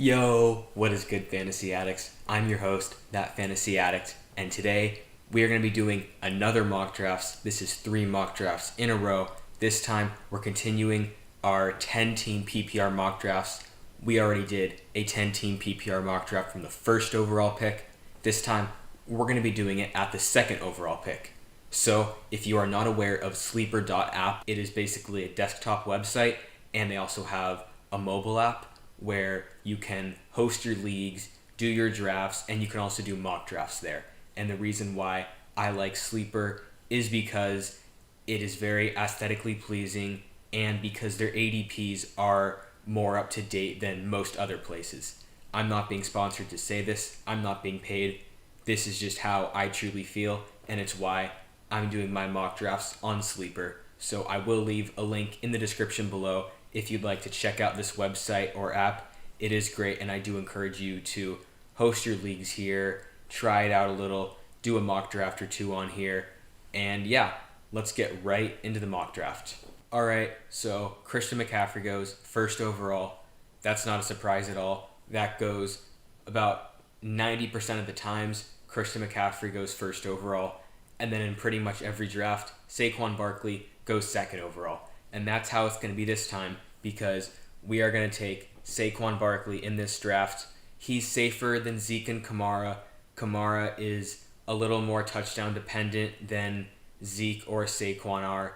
Yo, what is good, Fantasy Addicts? I'm your host, That Fantasy Addict, and today we are going to be doing another mock drafts. This is 3 mock drafts in a row. This time we're continuing our 10-team PPR mock drafts. We already did a 10-team PPR mock draft from the first overall pick. This time we're going to be doing it at the second overall pick. So if you are not aware of Sleeper.app, it is basically a desktop website, and they also have a mobile app where you can host your leagues, do your drafts, and you can also do mock drafts there. And the reason why I like Sleeper is because it is very aesthetically pleasing and because their ADPs are more up to date than most other places. I'm not being sponsored to say this. I'm not being paid. This is just how I truly feel, and it's why I'm doing my mock drafts on Sleeper. So I will leave a link in the description below if you'd like to check out this website or app. It is great, and I do encourage you to host your leagues here, try it out a little, do a mock draft or two on here, and yeah, let's get right into the mock draft. All right, so Christian McCaffrey goes first overall. That's not a surprise at all. That goes about 90% of the times. Christian McCaffrey goes first overall, and then in pretty much every draft, Saquon Barkley goes second overall. And that's how it's going to be this time, because we are going to take Saquon Barkley in this draft. He's safer than Zeke and Kamara. Kamara is a little more touchdown dependent than Zeke or Saquon are.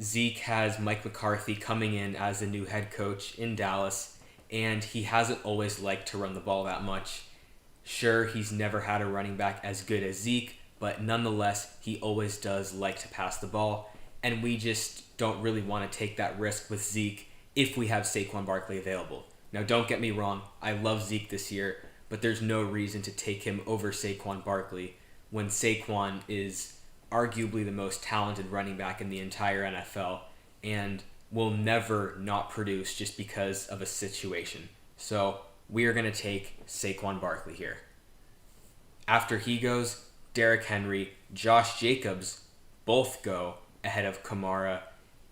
Zeke has Mike McCarthy coming in as the new head coach in Dallas, and he hasn't always liked to run the ball that much. Sure, he's never had a running back as good as Zeke, but nonetheless, he always does like to pass the ball, and we just don't really want to take that risk with Zeke if we have Saquon Barkley available. Now, don't get me wrong, I love Zeke this year, but there's no reason to take him over Saquon Barkley when Saquon is arguably the most talented running back in the entire NFL and will never not produce just because of a situation. So we are going to take Saquon Barkley here. After he goes, Derrick Henry, Josh Jacobs both go ahead of Kamara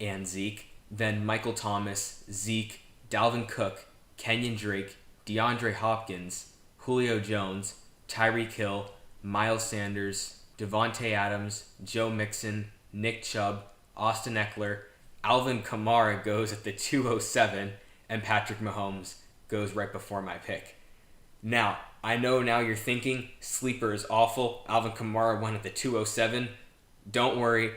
and Zeke. Then Michael Thomas, Zeke, Dalvin Cook, Kenyon Drake, DeAndre Hopkins, Julio Jones, Tyreek Hill, Miles Sanders, Devontae Adams, Joe Mixon, Nick Chubb, Austin Eckler, Alvin Kamara goes at the 207, and Patrick Mahomes goes right before my pick. Now, I know now you're thinking, Sleeper is awful. Alvin Kamara went at the 207. Don't worry,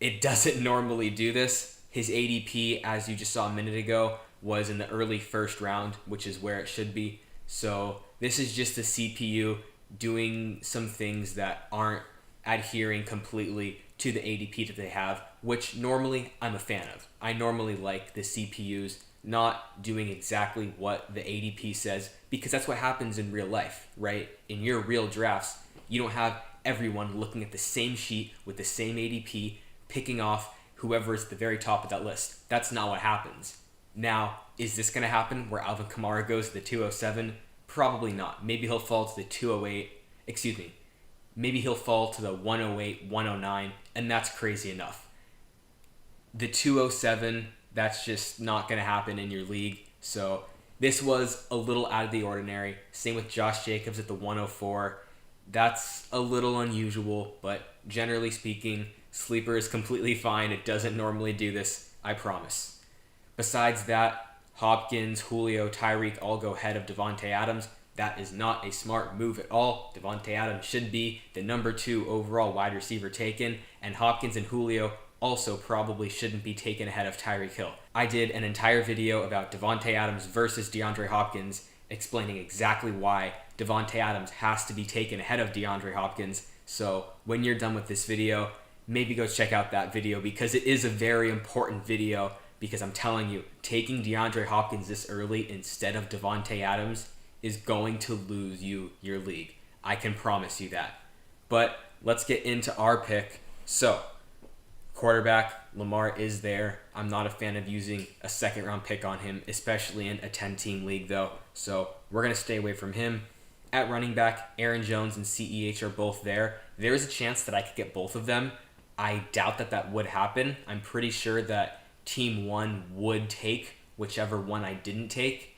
it doesn't normally do this. His ADP, as you just saw a minute ago, was in the early first round, which is where it should be. So this is just the CPU doing some things that aren't adhering completely to the ADP that they have, which normally I'm a fan of. I normally like the CPUs not doing exactly what the ADP says, because that's what happens in real life, right? In your real drafts, you don't have everyone looking at the same sheet with the same ADP, picking off whoever is at the very top of that list. That's not what happens. Now, is this going to happen where Alvin Kamara goes to the 207? Probably not. Maybe he'll fall to the 208. Maybe he'll fall to the 108, 109, and that's crazy enough. The 207, that's just not going to happen in your league. So this was a little out of the ordinary. Same with Josh Jacobs at the 104. That's a little unusual, but generally speaking, Sleeper is completely fine. It doesn't normally do this, I promise. Besides that, Hopkins, Julio, Tyreek all go ahead of Devontae Adams. That is not a smart move at all. Devontae Adams should be the number 2 overall wide receiver taken, and Hopkins and Julio also probably shouldn't be taken ahead of Tyreek Hill. I did an entire video about Devontae Adams versus DeAndre Hopkins, explaining exactly why Devontae Adams has to be taken ahead of DeAndre Hopkins. So when you're done with this video, maybe go check out that video, because it is a very important video, because I'm telling you, taking DeAndre Hopkins this early instead of Devontae Adams is going to lose you your league. I can promise you that. But let's get into our pick. So, quarterback, Lamar is there. I'm not a fan of using a second round pick on him, especially in a 10-team league though. So we're going to stay away from him. At running back, Aaron Jones and CEH are both there. There is a chance that I could get both of them. I doubt that would happen. I'm pretty sure that Team 1 would take whichever one I didn't take.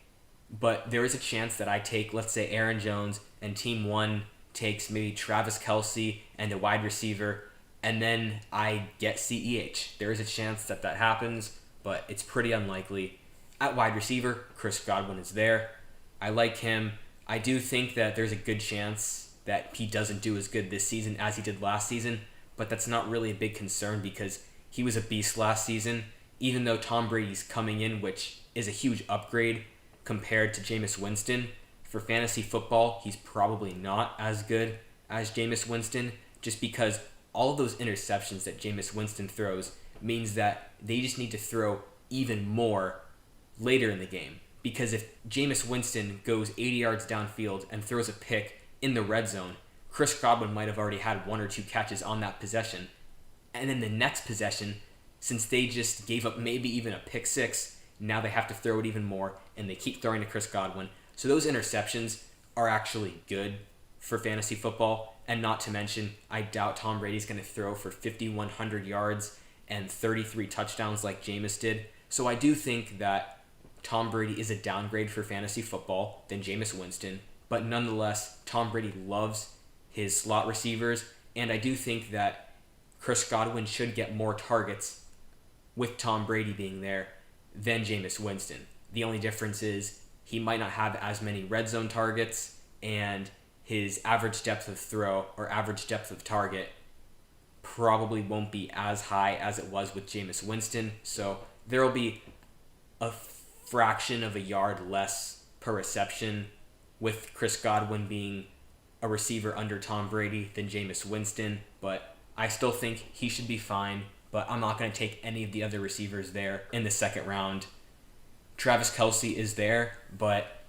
but there is a chance that I take, let's say, Aaron Jones, and team one takes maybe Travis Kelce and a wide receiver, and then I get CEH. There is a chance that that happens, but it's pretty unlikely. At wide receiver, Chris Godwin is there. I like him. I do think that there's a good chance that he doesn't do as good this season as he did last season, but that's not really a big concern because he was a beast last season, even though Tom Brady's coming in, which is a huge upgrade compared to Jameis Winston. For fantasy football, he's probably not as good as Jameis Winston, just because all of those interceptions that Jameis Winston throws means that they just need to throw even more later in the game. Because if Jameis Winston goes 80 yards downfield and throws a pick in the red zone, Chris Godwin might have already had one or two catches on that possession. And then the next possession, since they just gave up maybe even a pick six, now they have to throw it even more, and they keep throwing to Chris Godwin. So those interceptions are actually good for fantasy football. And not to mention, I doubt Tom Brady's going to throw for 5,100 yards and 33 touchdowns like Jameis did. So I do think that Tom Brady is a downgrade for fantasy football than Jameis Winston. But nonetheless, Tom Brady loves his slot receivers. And I do think that Chris Godwin should get more targets with Tom Brady being there than Jameis Winston. The only difference is he might not have as many red zone targets, and his average depth of throw or average depth of target probably won't be as high as it was with Jameis Winston. So there will be a fraction of a yard less per reception with Chris Godwin being a receiver under Tom Brady than Jameis Winston, but I still think he should be fine, but I'm not going to take any of the other receivers there in the second round. Travis Kelce is there, but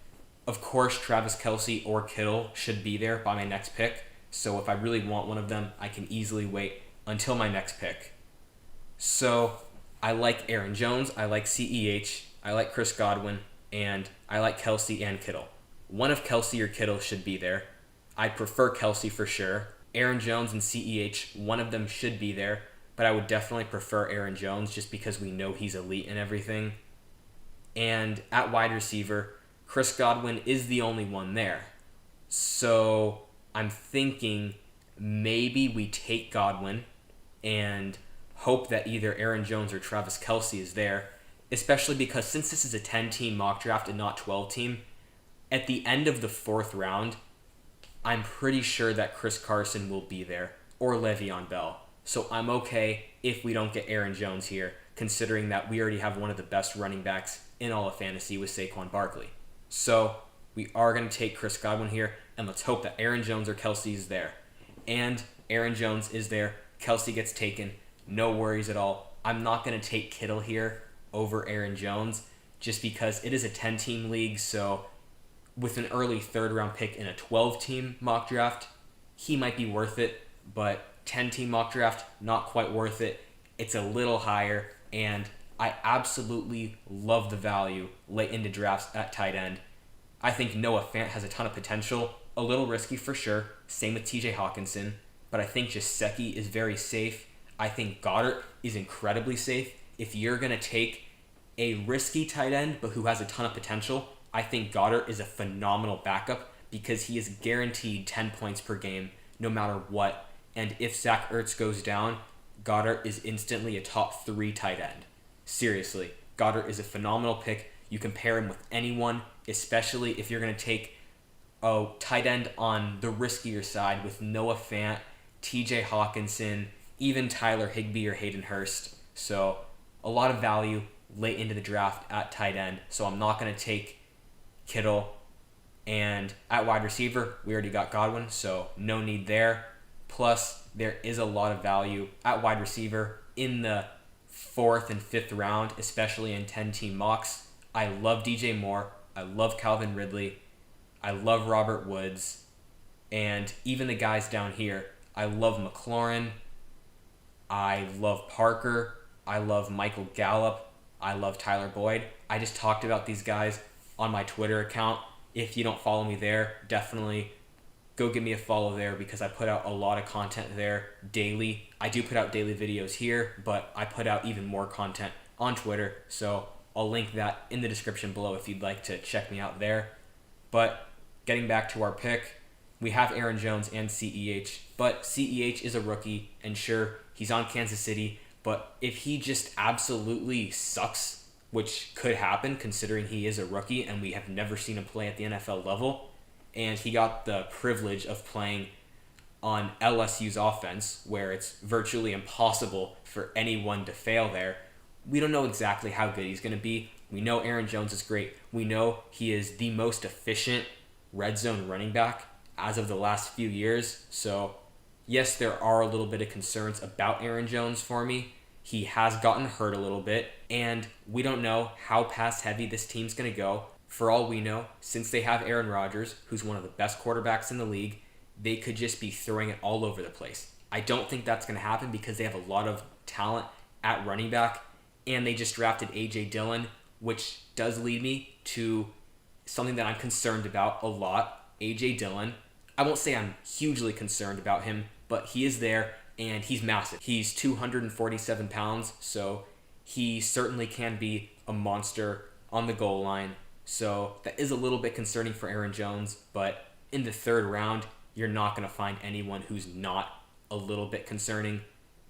of course Travis Kelce or Kittle should be there by my next pick, so if I really want one of them, I can easily wait until my next pick. So I like Aaron Jones, I like CEH, I like Chris Godwin, and I like Kelce and Kittle. One of Kelce or Kittle should be there. I prefer Kelce for sure. Aaron Jones and CEH, one of them should be there, but I would definitely prefer Aaron Jones just because we know he's elite and everything. And at wide receiver, Chris Godwin is the only one there. So I'm thinking maybe we take Godwin and hope that either Aaron Jones or Travis Kelce is there, especially because since this is a 10-team mock draft and not 12-team, at the end of the fourth round, I'm pretty sure that Chris Carson will be there, or Le'Veon Bell. So I'm okay if we don't get Aaron Jones here, considering that we already have one of the best running backs in all of fantasy with Saquon Barkley. So we are going to take Chris Godwin here, and let's hope that Aaron Jones or Kelce is there. And Aaron Jones is there. Kelce gets taken. No worries at all. I'm not going to take Kittle here over Aaron Jones just because it is a 10-team league, so with an early third-round pick in a 12-team mock draft, he might be worth it, but 10-team mock draft, not quite worth it. It's a little higher, and I absolutely love the value late into drafts at tight end. I think Noah Fant has a ton of potential, a little risky for sure, same with TJ Hawkinson, but I think Gesicki is very safe. I think Goddard is incredibly safe. If you're going to take a risky tight end, but who has a ton of potential, I think Goddard is a phenomenal backup because he is guaranteed 10 points per game no matter what. And if Zach Ertz goes down, Goddard is instantly a top 3 tight end. Seriously, Goddard is a phenomenal pick. You can pair him with anyone, especially if you're going to take a tight end on the riskier side with Noah Fant, TJ Hawkinson, even Tyler Higbee or Hayden Hurst. So a lot of value late into the draft at tight end. So I'm not going to take Kittle. And at wide receiver, we already got Godwin, so no need there. Plus, there is a lot of value at wide receiver in the 4th and 5th round, especially in 10-team mocks. I love DJ Moore. I love Calvin Ridley. I love Robert Woods. And even the guys down here, I love McLaurin. I love Parker. I love Michael Gallup. I love Tyler Boyd. I just talked about these guys on my Twitter account. If you don't follow me there, definitely go give me a follow there because I put out a lot of content there daily. I do put out daily videos here, but I put out even more content on Twitter. So I'll link that in the description below if you'd like to check me out there. But getting back to our pick, we have Aaron Jones and CEH, but CEH is a rookie, and sure, he's on Kansas City, but if he just absolutely sucks, which could happen considering he is a rookie and we have never seen him play at the NFL level, and he got the privilege of playing on LSU's offense, where it's virtually impossible for anyone to fail there, we don't know exactly how good he's going to be. We know Aaron Jones is great. We know he is the most efficient red zone running back as of the last few years. So, yes, there are a little bit of concerns about Aaron Jones for me. He has gotten hurt a little bit, and we don't know how pass heavy this team's going to go. For all we know, since they have Aaron Rodgers, who's one of the best quarterbacks in the league, they could just be throwing it all over the place. I don't think that's going to happen because they have a lot of talent at running back, and they just drafted A.J. Dillon, which does lead me to something that I'm concerned about a lot. A.J. Dillon, I won't say I'm hugely concerned about him, but he is there, and he's massive. He's 247 pounds, so he certainly can be a monster on the goal line. So that is a little bit concerning for Aaron Jones, but in the third round, you're not going to find anyone who's not a little bit concerning.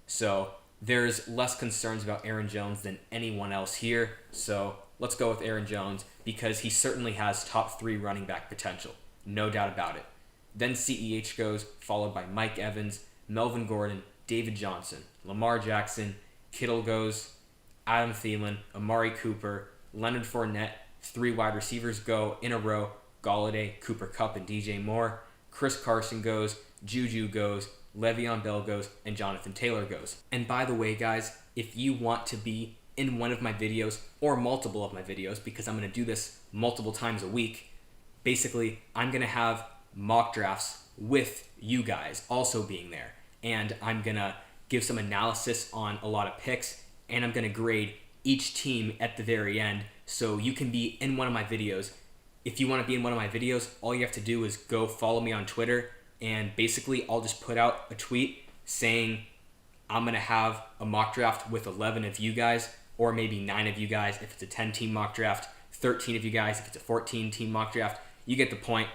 So there's less concerns about Aaron Jones than anyone else here. So let's go with Aaron Jones because he certainly has top 3 running back potential. No doubt about it. Then CEH goes, followed by Mike Evans, Melvin Gordon, David Johnson, Lamar Jackson, Kittle goes, Adam Thielen, Amari Cooper, Leonard Fournette. 3 wide receivers go in a row, Golladay, Cooper Kupp, and DJ Moore. Chris Carson goes, Juju goes, Le'Veon Bell goes, and Jonathan Taylor goes. And by the way, guys, if you want to be in one of my videos or multiple of my videos, because I'm going to do this multiple times a week, basically, I'm going to have mock drafts with you guys also being there. And I'm going to give some analysis on a lot of picks, and I'm going to grade each team at the very end so you can be in one of my videos. If you want to be in one of my videos, all you have to do is go follow me on Twitter, and basically I'll just put out a tweet saying I'm going to have a mock draft with 11 of you guys, or maybe 9 of you guys if it's a 10-team mock draft, 13 of you guys if it's a 14-team mock draft. You get the point.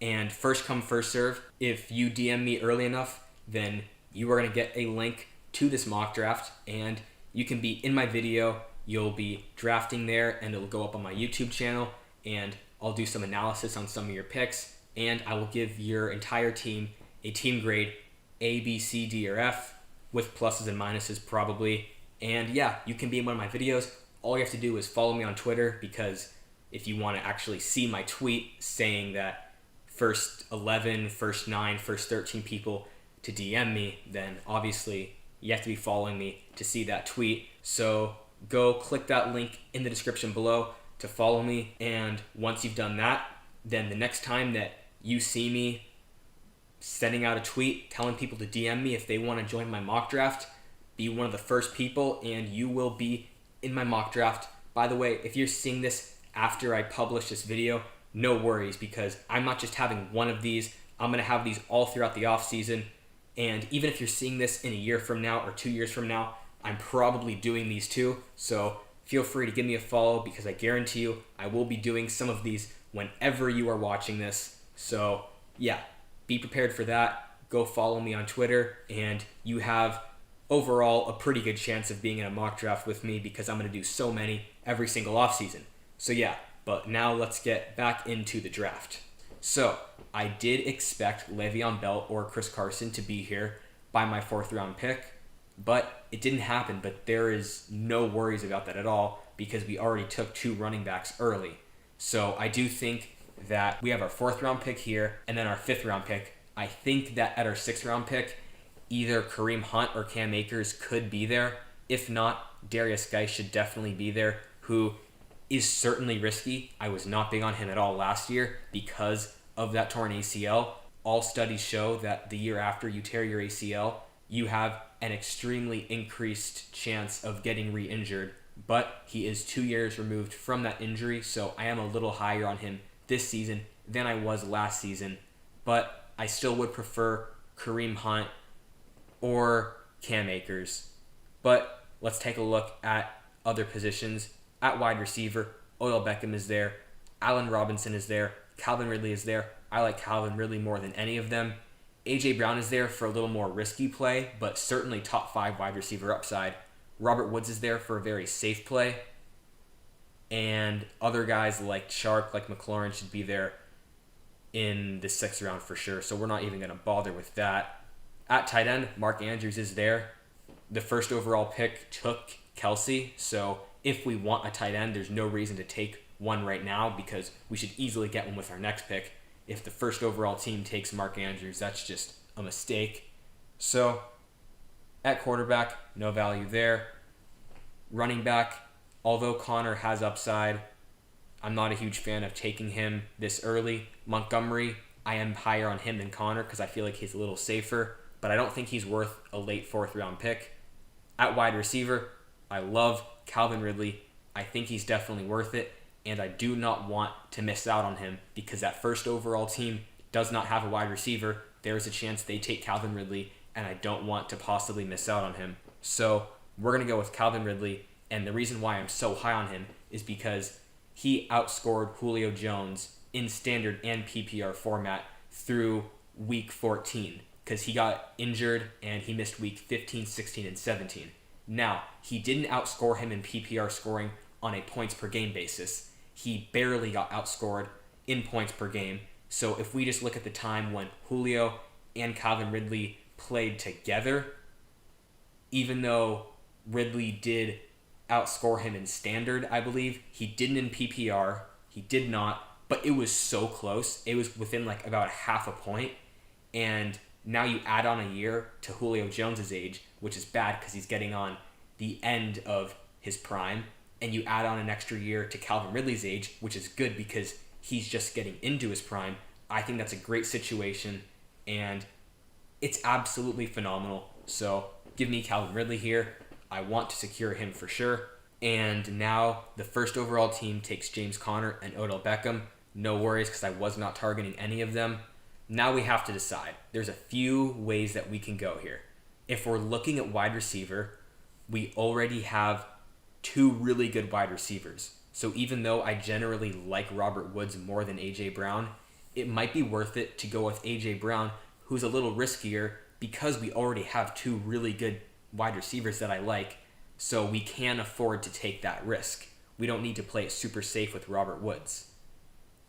And first come, first serve. If you DM me early enough, then you are going to get a link to this mock draft, and you can be in my video. You'll be drafting there, and it'll go up on my YouTube channel, and I'll do some analysis on some of your picks, and I will give your entire team a team grade A, B, C, D, or F with pluses and minuses probably. And yeah, you can be in one of my videos. All you have to do is follow me on Twitter, because if you want to actually see my tweet saying that first 11, first 9, first 13 people to DM me, then obviously you have to be following me to see that tweet. So go click that link in the description below to follow me, and once you've done that, then the next time that you see me sending out a tweet telling people to DM me if they want to join my mock draft, be one of the first people, and you will be in my mock draft. By the way, if you're seeing this after I publish this video, no worries, because I'm not just having one of these. I'm going to have these all throughout the off season, and even if you're seeing this in a year from now or 2 years from now, I'm probably doing these too. So feel free to give me a follow, because I guarantee you I will be doing some of these whenever you are watching this. So yeah, be prepared for that. Go follow me on Twitter, and you have overall a pretty good chance of being in a mock draft with me, because I'm going to do so many every single offseason. So yeah, but now let's get back into the draft. So I did expect Le'Veon Bell or Chris Carson to be here by my 4th round pick, but it didn't happen. But there is no worries about that at all, because we already took 2 running backs early. So I do think that we have our 4th round pick here, and then our 5th round pick. I think that at our 6th round pick, either Kareem Hunt or Cam Akers could be there. If not, Darius Geis should definitely be there, who is certainly risky. I was not big on him at all last year because of that torn ACL. All studies show that the year after you tear your ACL, you have an extremely increased chance of getting re-injured, but he is 2 years removed from that injury, so I am a little higher on him this season than I was last season, but I still would prefer Kareem Hunt or Cam Akers. But let's take a look at other positions. At wide receiver, Odell Beckham is there. Allen Robinson is there. Calvin Ridley is there. I like Calvin Ridley more than any of them. A.J. Brown is there for a little more risky play, but certainly top 5 wide receiver upside. Robert Woods is there for a very safe play. And other guys like Chark, like McLaurin should be there in the 6th round for sure. So we're not even going to bother with that. At tight end, Mark Andrews is there. The first overall pick took Kelsey. So if we want a tight end, there's no reason to take one right now because we should easily get one with our next pick. If the first overall team takes Mark Andrews, that's just a mistake. So at quarterback, no value there. Running back, although Connor has upside, I'm not a huge fan of taking him this early. Montgomery, I am higher on him than Connor because I feel like he's a little safer, but I don't think he's worth a late 4th round pick. At wide receiver, I love Calvin Ridley. I think he's definitely worth it, and I do not want to miss out on him because that first overall team does not have a wide receiver. There's a chance they take Calvin Ridley, and I don't want to possibly miss out on him. So we're going to go with Calvin Ridley, and the reason why I'm so high on him is because he outscored Julio Jones in standard and PPR format through week 14 because he got injured and he missed week 15, 16, and 17. Now, he didn't outscore him in PPR scoring on a points per game basis. He barely got outscored in points per game. So if we just look at the time when Julio and Calvin Ridley played together, even though Ridley did outscore him in standard, I believe, he didn't in PPR. He did not, but it was so close. It was within like about half a point. And now you add on a year to Julio Jones's age, which is bad because he's getting on the end of his prime. And you add on an extra year to Calvin Ridley's age, which is good because he's just getting into his prime. I think that's a great situation, and it's absolutely phenomenal. So give me Calvin Ridley here. I want to secure him for sure. And now the first overall team takes James Conner and Odell Beckham. No worries because I was not targeting any of them. Now we have to decide. There's a few ways that we can go here. If we're looking at wide receiver, we already have 2 really good wide receivers. So even though I generally like Robert Woods more than A.J. Brown, it might be worth it to go with A.J. Brown, who's a little riskier because we already have 2 really good wide receivers that I like, so we can afford to take that risk. We don't need to play it super safe with Robert Woods.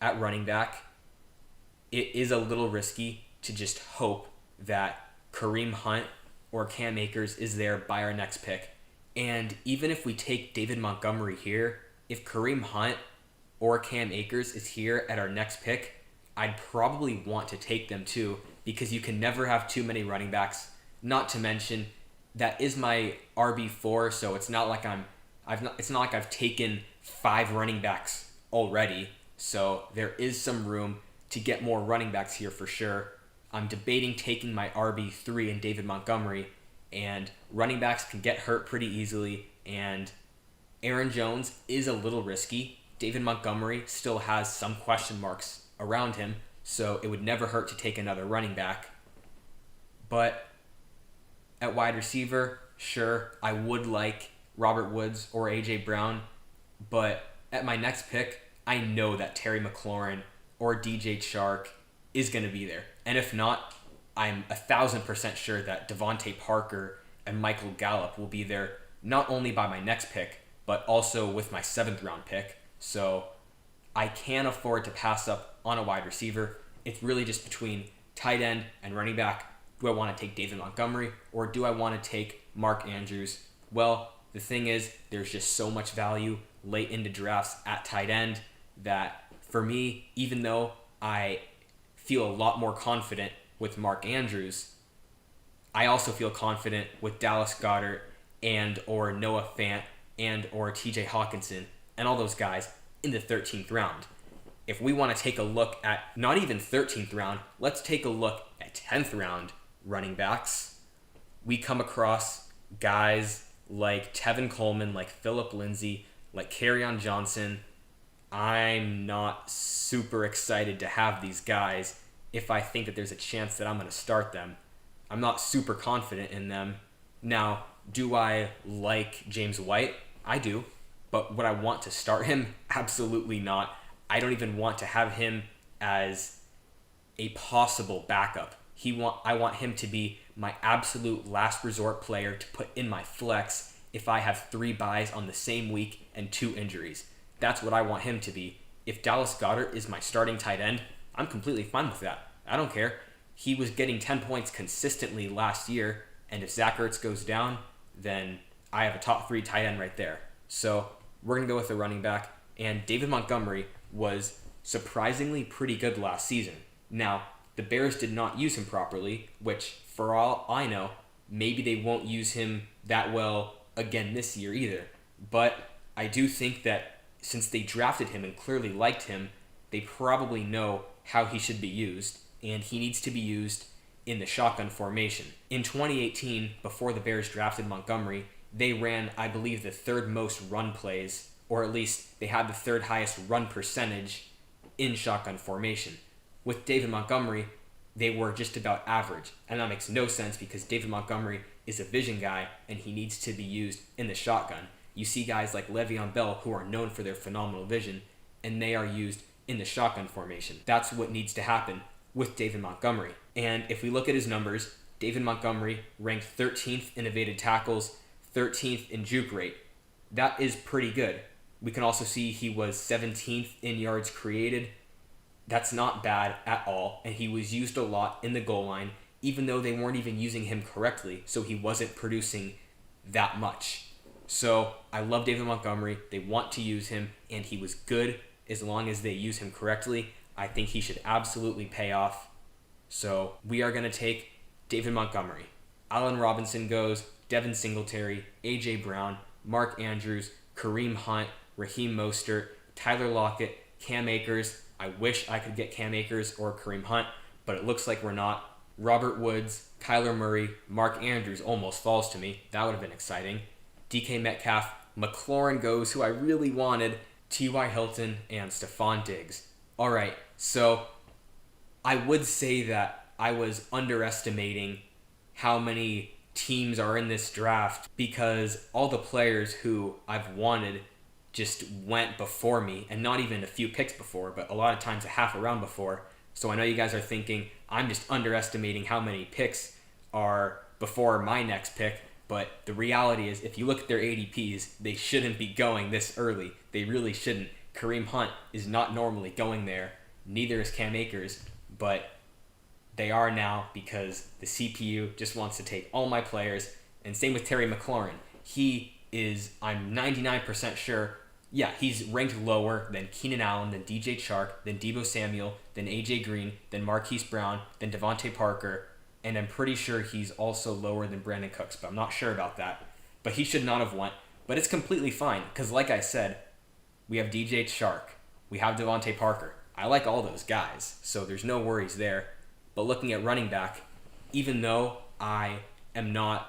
At running back, it is a little risky to just hope that Kareem Hunt or Cam Akers is there by our next pick. And even if we take David Montgomery here, if Kareem Hunt or Cam Akers is here at our next pick, I'd probably want to take them too because you can never have too many running backs. Not to mention, that is my RB4, so it's not like I've taken 5 running backs already. So there is some room to get more running backs here for sure. I'm debating taking my RB3 in David Montgomery, and running backs can get hurt pretty easily, and Aaron Jones is a little risky. David Montgomery still has some question marks around him, so it would never hurt to take another running back. But at wide receiver, sure, I would like Robert Woods or A.J. Brown, but at my next pick, I know that Terry McLaurin or DJ Chark is going to be there. And if not, I'm 1,000% sure that Devontae Parker and Michael Gallup will be there not only by my next pick, but also with my 7th round pick. So I can afford to pass up on a wide receiver. It's really just between tight end and running back. Do I want to take David Montgomery or do I want to take Mark Andrews? Well, the thing is, there's just so much value late into drafts at tight end that for me, even though I feel a lot more confident with Mark Andrews, I also feel confident with Dallas Goedert and or Noah Fant and or TJ Hawkinson and all those guys in the 13th round. If we want to take a look at not even 13th round, let's take a look at 10th round running backs. We come across guys like Tevin Coleman, like Phillip Lindsay, like Kerryon Johnson. I'm not super excited to have these guys if I think that there's a chance that I'm going to start them. I'm not super confident in them. Now, do I like James White? I do. But would I want to start him? Absolutely not. I don't even want to have him as a possible backup. I want him to be my absolute last resort player to put in my flex if I have 3 buys on the same week and 2 injuries. That's what I want him to be. If Dallas Goedert is my starting tight end, I'm completely fine with that. I don't care. He was getting 10 points consistently last year, and if Zach Ertz goes down, then I have a top 3 tight end right there. So we're going to go with the running back, and David Montgomery was surprisingly pretty good last season. Now, the Bears did not use him properly, which, for all I know, maybe they won't use him that well again this year either. But I do think that since they drafted him and clearly liked him, they probably know how he should be used, and he needs to be used in the shotgun formation. In 2018, before the Bears drafted Montgomery, they ran, I believe, the 3rd most run plays, or at least they had the 3rd highest run percentage in shotgun formation. With David Montgomery, they were just about average, and that makes no sense because David Montgomery is a vision guy and he needs to be used in the shotgun. You see guys like Le'Veon Bell who are known for their phenomenal vision, and they are used in the shotgun formation. That's what needs to happen with David Montgomery. And if we look at his numbers, David Montgomery ranked 13th in evaded tackles, 13th in juke rate. That is pretty good. We can also see he was 17th in yards created. That's not bad at all, and he was used a lot in the goal line, even though they weren't even using him correctly, so he wasn't producing that much. So I love David Montgomery. They want to use him, and he was good as long as they use him correctly. I think he should absolutely pay off. So we are going to take David Montgomery. Allen Robinson goes, Devin Singletary, A.J. Brown, Mark Andrews, Kareem Hunt, Raheem Mostert, Tyler Lockett, Cam Akers. I wish I could get Cam Akers or Kareem Hunt, but it looks like we're not. Robert Woods, Kyler Murray, Mark Andrews almost falls to me. That would have been exciting. DK Metcalf, McLaurin goes, who I really wanted, T.Y. Hilton, and Stephon Diggs. All right, so I would say that I was underestimating how many teams are in this draft because all the players who I've wanted just went before me, and not even a few picks before, but a lot of times a half a round before. So I know you guys are thinking I'm just underestimating how many picks are before my next pick, but the reality is if you look at their ADPs, they shouldn't be going this early. They really shouldn't. Kareem Hunt is not normally going there. Neither is Cam Akers, but they are now because the CPU just wants to take all my players, and same with Terry McLaurin. He is, I'm 99% sure, yeah, he's ranked lower than Keenan Allen, than DJ Chark, than Deebo Samuel, than AJ Green, than Marquise Brown, than Devontae Parker, and I'm pretty sure he's also lower than Brandon Cooks, but I'm not sure about that. But he should not have won. But it's completely fine, because like I said, we have DJ Chark, we have Devontae Parker. I like all those guys, so there's no worries there. But looking at running back, even though I am not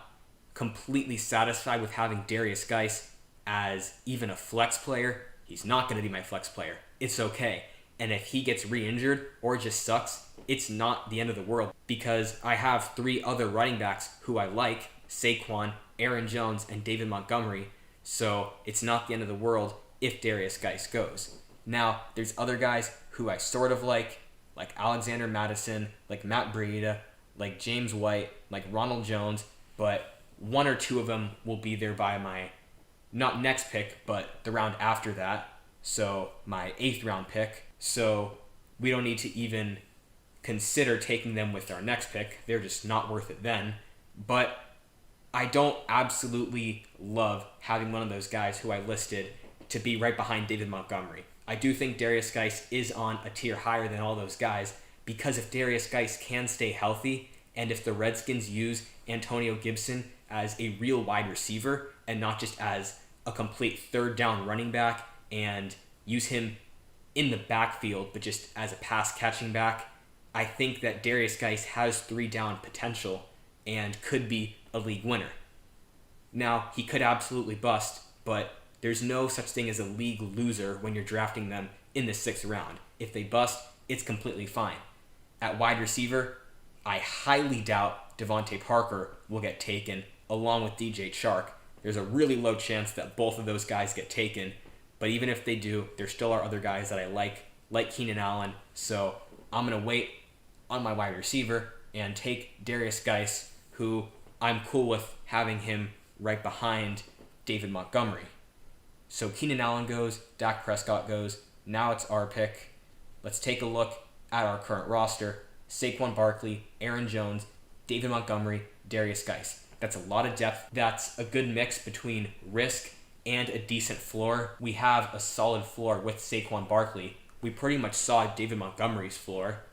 completely satisfied with having Darius Geis as even a flex player, he's not going to be my flex player. It's okay. And if he gets re-injured or just sucks, it's not the end of the world because I have 3 other running backs who I like, Saquon, Aaron Jones, and David Montgomery. So it's not the end of the world if Darius Geis goes. Now, there's other guys who I sort of like Alexander Madison, like Matt Breida, like James White, like Ronald Jones, but 1 or 2 of them will be there by my, not next pick, but the round after that, so my 8th round pick. So we don't need to even consider taking them with our next pick. They're just not worth it then. But I don't absolutely love having one of those guys who I listed to be right behind David Montgomery. I do think Darius Geis is on a tier higher than all those guys because if Darius Geis can stay healthy and if the Redskins use Antonio Gibson as a real wide receiver and not just as a complete 3rd down running back and use him in the backfield but just as a pass catching back, I think that Darius Geis has 3 down potential and could be a league winner. Now, he could absolutely bust, but there's no such thing as a league loser when you're drafting them in the 6th round. If they bust, it's completely fine. At wide receiver, I highly doubt Devontae Parker will get taken along with DJ Chark. There's a really low chance that both of those guys get taken. But even if they do, there still are other guys that I like Keenan Allen. So I'm going to wait on my wide receiver and take Darius Geis, who I'm cool with having him right behind David Montgomery. So Keenan Allen goes, Dak Prescott goes. Now it's our pick. Let's take a look at our current roster. Saquon Barkley, Aaron Jones, David Montgomery, Darius Geis. That's a lot of depth. That's a good mix between risk and a decent floor. We have a solid floor with Saquon Barkley. We pretty much saw David Montgomery's floor,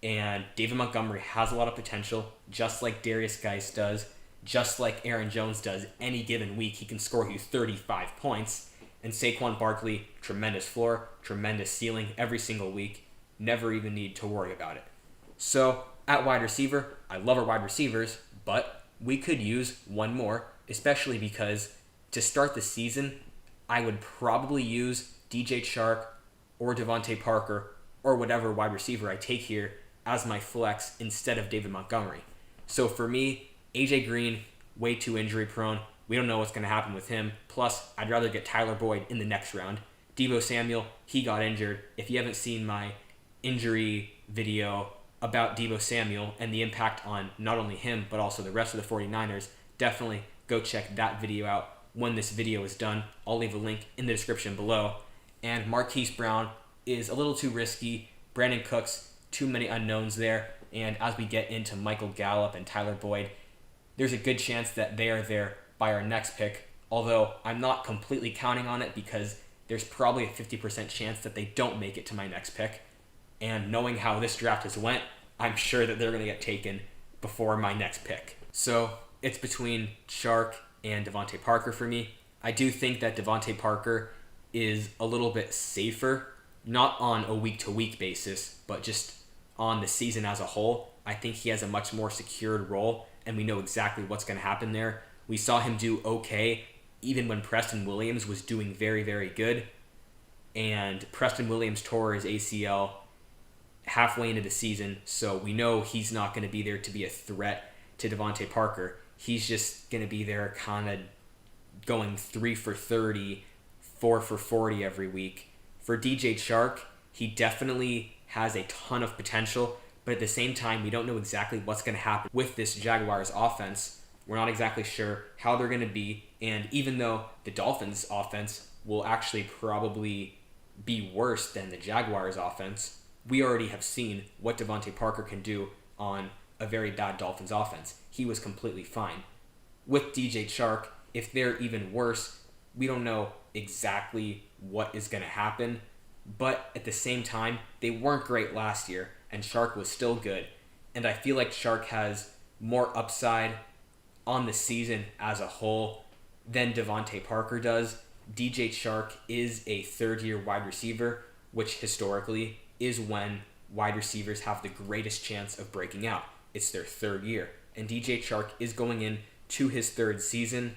and David Montgomery has a lot of potential, just like Darius Geis does, just like Aaron Jones does. Any given week, he can score you 35 points. And Saquon Barkley, tremendous floor, tremendous ceiling every single week. Never even need to worry about it. So, at wide receiver, I love our wide receivers, but we could use one more, especially because to start the season, I would probably use DJ Chark or Devontae Parker or whatever wide receiver I take here as my flex instead of David Montgomery. So for me, AJ Green, way too injury prone. We don't know what's going to happen with him. Plus, I'd rather get Tyler Boyd in the next round. Deebo Samuel, he got injured. If you haven't seen my injury video about Deebo Samuel and the impact on not only him, but also the rest of the 49ers, definitely go check that video out when this video is done. I'll leave a link in the description below. And Marquise Brown is a little too risky. Brandon Cooks, too many unknowns there. And as we get into Michael Gallup and Tyler Boyd, there's a good chance that they are there by our next pick. Although I'm not completely counting on it because there's probably a 50% chance that they don't make it to my next pick. And knowing how this draft has went, I'm sure that they're going to get taken before my next pick. So it's between Chark and Devontae Parker for me. I do think that Devontae Parker is a little bit safer, not on a week-to-week basis, but just on the season as a whole. I think he has a much more secured role, and we know exactly what's going to happen there. We saw him do okay even when Preston Williams was doing very, very good. And Preston Williams tore his ACL halfway into the season, so we know he's not going to be there to be a threat to Devontae Parker. He's just going to be there kind of going 3 for 30, 4 for 40 every week. For DJ Chark, he definitely has a ton of potential, but at the same time, we don't know exactly what's going to happen with this Jaguars offense. We're not exactly sure how they're going to be, and even though the Dolphins offense will actually probably be worse than the Jaguars offense, we already have seen what Devontae Parker can do on a very bad Dolphins offense. He was completely fine. With DJ Chark, if they're even worse, we don't know exactly what is going to happen, but at the same time, they weren't great last year, and Chark was still good. And I feel like Chark has more upside on the season as a whole than Devontae Parker does. DJ Chark is a third-year wide receiver, which historically is when wide receivers have the greatest chance of breaking out. It's their third year. And DJ Chark is going into his third season,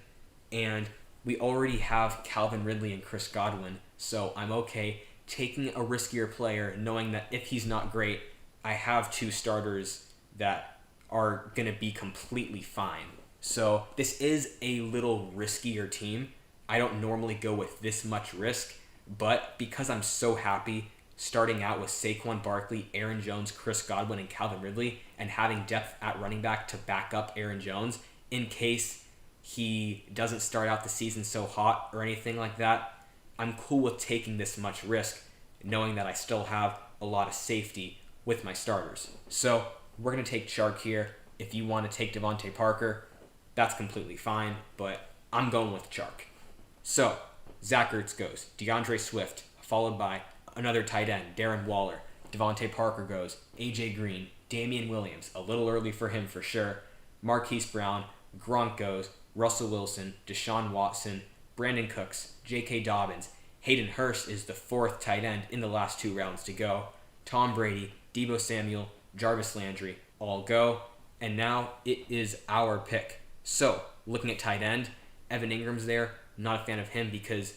and we already have Calvin Ridley and Chris Godwin, so I'm okay taking a riskier player, knowing that if he's not great, I have two starters that are going to be completely fine. So this is a little riskier team. I don't normally go with this much risk, but because I'm so happy starting out with Saquon Barkley, Aaron Jones, Chris Godwin, and Calvin Ridley, and having depth at running back to back up Aaron Jones in case he doesn't start out the season so hot or anything like that, I'm cool with taking this much risk, knowing that I still have a lot of safety with my starters. So we're going to take Chark here. If you want to take Devontae Parker, that's completely fine, but I'm going with Chark. So Zach Ertz goes, DeAndre Swift, followed by another tight end, Darren Waller. Devontae Parker goes, AJ Green, Damian Williams, a little early for him for sure. Marquise Brown, Gronk goes, Russell Wilson, Deshaun Watson, Brandon Cooks, J.K. Dobbins. Hayden Hurst is the fourth tight end in the last 2 rounds to go. Tom Brady, Deebo Samuel, Jarvis Landry, all go. And now it is our pick. So, looking at tight end, Evan Ingram's there. Not a fan of him because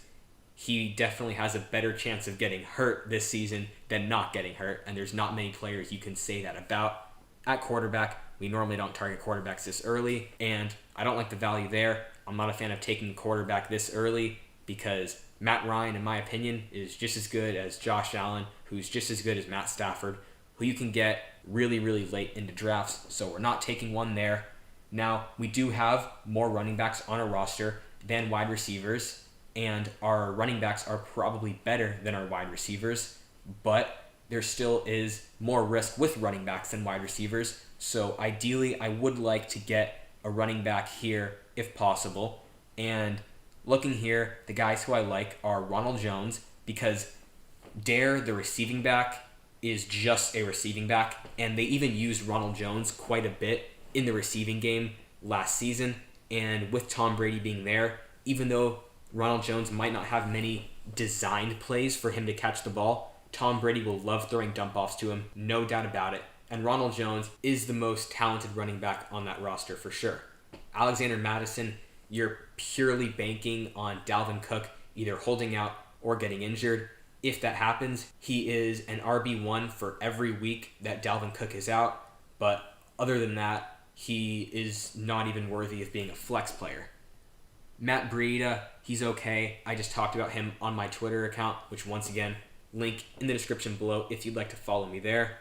he definitely has a better chance of getting hurt this season than not getting hurt, and there's not many players you can say that about. At quarterback, We normally don't target quarterbacks this early, and I don't like the value there. I'm not a fan of taking a quarterback this early because Matt Ryan, in my opinion, is just as good as Josh Allen, who's just as good as Matt Stafford, who you can get really, really late into drafts. So we're not taking one there. Now, we do have more running backs on our roster than wide receivers, and our running backs are probably better than our wide receivers, but there still is more risk with running backs than wide receivers. So ideally, I would like to get a running back here if possible. And looking here, the guys who I like are Ronald Jones, because Dare, the receiving back, is just a receiving back, and they even used Ronald Jones quite a bit in the receiving game last season. And with Tom Brady being there, even though Ronald Jones might not have many designed plays for him to catch the ball, Tom Brady will love throwing dump-offs to him, no doubt about it. And Ronald Jones is the most talented running back on that roster for sure. Alexander Mattison, you're purely banking on Dalvin Cook either holding out or getting injured. If that happens, he is an RB1 for every week that Dalvin Cook is out. But other than that, he is not even worthy of being a flex player. Matt Breida, he's okay. I just talked about him on my Twitter account, which once again, link in the description below if you'd like to follow me there.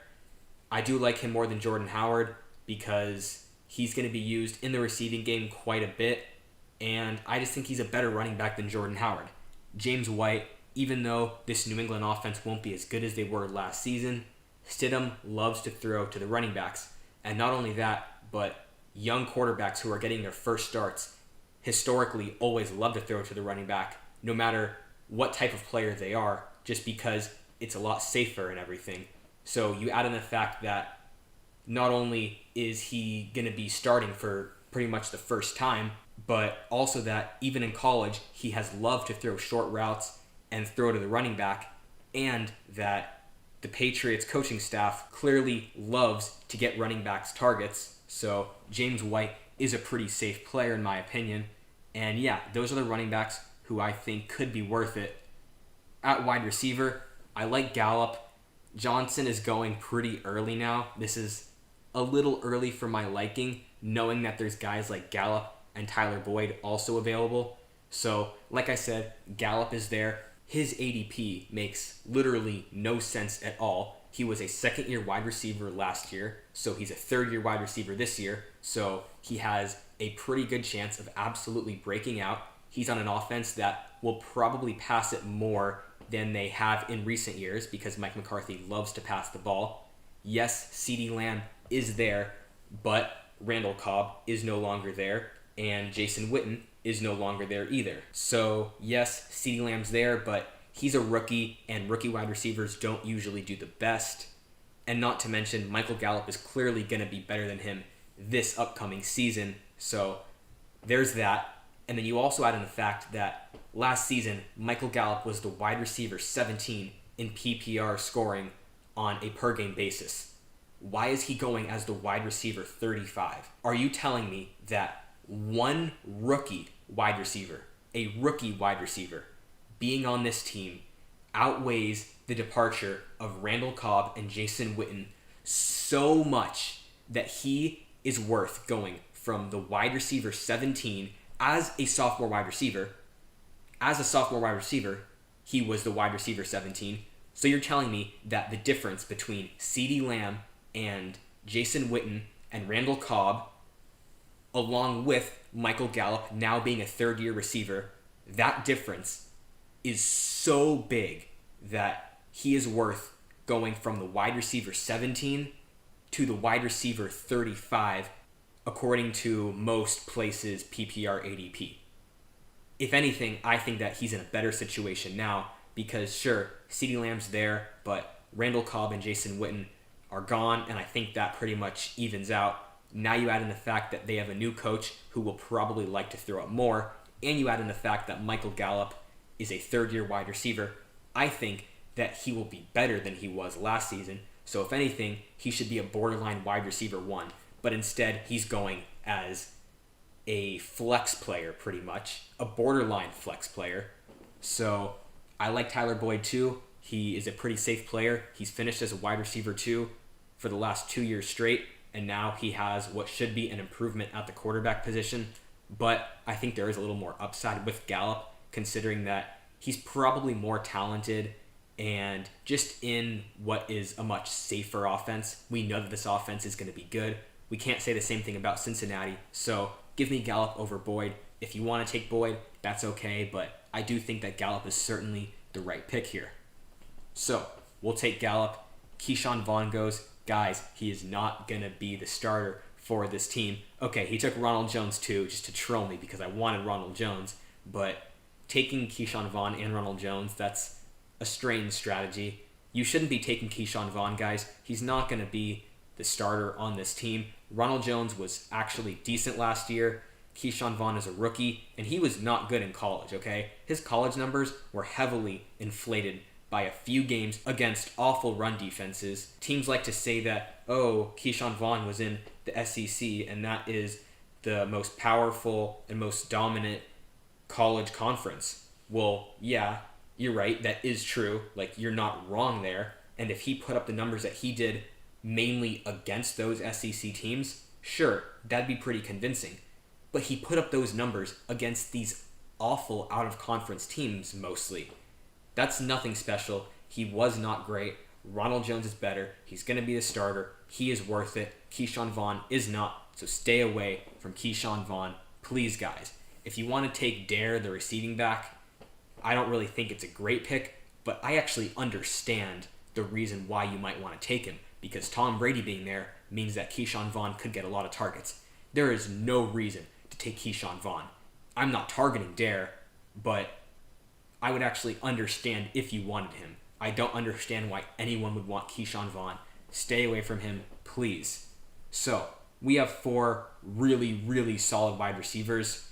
I do like him more than Jordan Howard because he's going to be used in the receiving game quite a bit, and I just think he's a better running back than Jordan Howard. James White, even though this New England offense won't be as good as they were last season, Stidham loves to throw to the running backs. And not only that, but young quarterbacks who are getting their first starts historically always love to throw to the running back, no matter what type of player they are, just because it's a lot safer and everything. So you add in the fact that not only is he going to be starting for pretty much the first time, but also that even in college, he has loved to throw short routes and throw to the running back, and that the Patriots coaching staff clearly loves to get running backs targets. So James White is a pretty safe player in my opinion. And yeah, those are the running backs who I think could be worth it. At wide receiver, I like Gallup. Johnson is going pretty early now. This is a little early for my liking, knowing that there's guys like Gallup and Tyler Boyd also available. So, like I said, Gallup is there. His ADP makes literally no sense at all. He was a second-year wide receiver last year, so he's a third-year wide receiver this year. So he has a pretty good chance of absolutely breaking out. He's on an offense that will probably pass it more than they have in recent years because Mike McCarthy loves to pass the ball. Yes, CeeDee Lamb is there, but Randall Cobb is no longer there, and Jason Witten is no longer there either. So yes, CeeDee Lamb's there, but he's a rookie, and rookie wide receivers don't usually do the best. And not to mention, Michael Gallup is clearly going to be better than him this upcoming season. So there's that. And then you also add in the fact that last season, Michael Gallup was the wide receiver 17 in PPR scoring on a per-game basis. Why is he going as the wide receiver 35? Are you telling me that one rookie wide receiver, a rookie wide receiver, being on this team outweighs the departure of Randall Cobb and Jason Witten so much that he is worth going from the wide receiver 17 as a sophomore wide receiver? As a sophomore wide receiver, he was the wide receiver 17. So you're telling me that the difference between CeeDee Lamb and Jason Witten and Randall Cobb, along with Michael Gallup now being a third-year receiver, that difference is so big that he is worth going from the wide receiver 17 to the wide receiver 35, according to most places' PPR ADP. If anything, I think that he's in a better situation now because, sure, CeeDee Lamb's there, but Randall Cobb and Jason Witten are gone, and I think that pretty much evens out. Now you add in the fact that they have a new coach who will probably like to throw it more, and you add in the fact that Michael Gallup is a third-year wide receiver. I think that he will be better than he was last season. So if anything, he should be a borderline wide receiver 1. But instead, he's going as a flex player pretty much, a borderline flex player. So I like Tyler Boyd too. He is a pretty safe player. He's finished as a wide receiver 2 for the last 2 years straight. and now he has what should be an improvement at the quarterback position. But I think there is a little more upside with Gallup, considering that he's probably more talented and just in what is a much safer offense. We know that this offense is going to be good. We can't say the same thing about Cincinnati. So give me Gallup over Boyd. If you want to take Boyd, that's okay. But I do think that Gallup is certainly the right pick here. So we'll take Gallup. Keyshawn Vaughn goes. Guys, he is not going to be the starter for this team. Okay, he took Ronald Jones too, just to troll me because I wanted Ronald Jones. But taking Keyshawn Vaughn and Ronald Jones, that's a strange strategy. You shouldn't be taking Keyshawn Vaughn, guys. He's not going to be the starter on this team. Ronald Jones was actually decent last year. Keyshawn Vaughn is a rookie, and he was not good in college, okay? His college numbers were heavily inflated by a few games against awful run defenses. Teams like to say that, oh, Keyshawn Vaughn was in the SEC, and that is the most powerful and most dominant college conference. Well, yeah, you're right. That is true. Like, you're not wrong there. And if he put up the numbers that he did mainly against those SEC teams, sure, that'd be pretty convincing. But he put up those numbers against these awful out-of-conference teams mostly. That's nothing special. He was not great. Ronald Jones is better. He's going to be the starter. He is worth it. Keyshawn Vaughn is not. So stay away from Keyshawn Vaughn. Please, guys. If you want to take Dare, the receiving back, I don't really think it's a great pick, but I actually understand the reason why you might want to take him, because Tom Brady being there means that Keyshawn Vaughn could get a lot of targets. There is no reason to take Keyshawn Vaughn. I'm not targeting Dare, but I would actually understand if you wanted him. I don't understand why anyone would want Keyshawn Vaughn. Stay away from him, please. So, we have 4 really, really solid wide receivers.